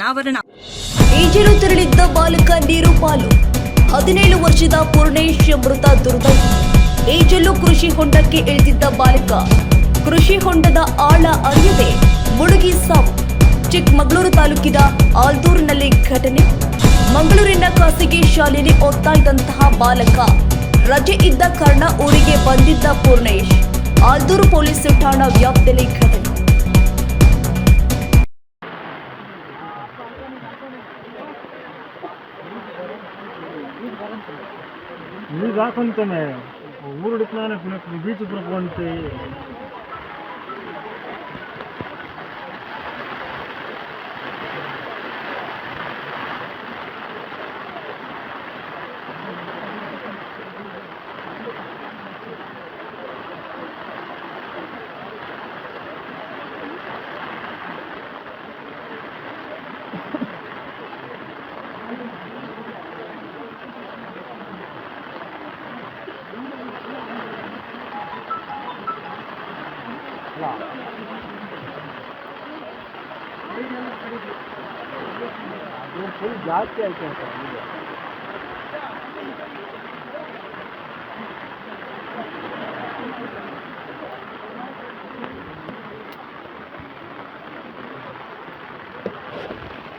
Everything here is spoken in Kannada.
ಅನಾವರಣ. ಈಜಲು ತೆರಳಿದ್ದ ಬಾಲಕ ನೀರು ಪಾಲು. 17 ವರ್ಷದ ಪೂರ್ಣೇಶ್ ಮೃತ ದುರ್ದೈವ. ಈಜಲು ಕೃಷಿ ಹೊಂಡಕ್ಕೆ ಇಳಿದಿದ್ದ ಬಾಲಕ ಕೃಷಿ ಹೊಂಡದ ಆಳ ಅರಿಯದೆ ಮುಳುಗಿ ಸಾವು. ಚಿಕ್ಕಮಗಳೂರು ತಾಲೂಕಿನ ಆಲ್ದೂರಿನಲ್ಲಿ ಘಟನೆ. ಮಂಗಳೂರಿನ ಖಾಸಗಿ ಶಾಲೆಯಲ್ಲಿ ಓದ್ತಾ ಇದ್ದಂತಹ ಬಾಲಕ ರಜೆ ಇದ್ದ ಕಾರಣ ಊರಿಗೆ ಬಂದಿದ್ದ ಪೂರ್ಣೇಶ್. ಆಲ್ದೂರು ಪೊಲೀಸ್ ಠಾಣಾ ವ್ಯಾಪ್ತಿಯಲ್ಲಿ ಘಟನೆ. ನೀರು ಹಾಕೊಂತಾನೆ ಊರು ಹಿಡಿತಾನೆ ಬೀಚ್ ಬರ್ಕೊಂತ ಫುಲ್ ಜಾಸ್ತಿ ಆಯ್ತು ಅಂತ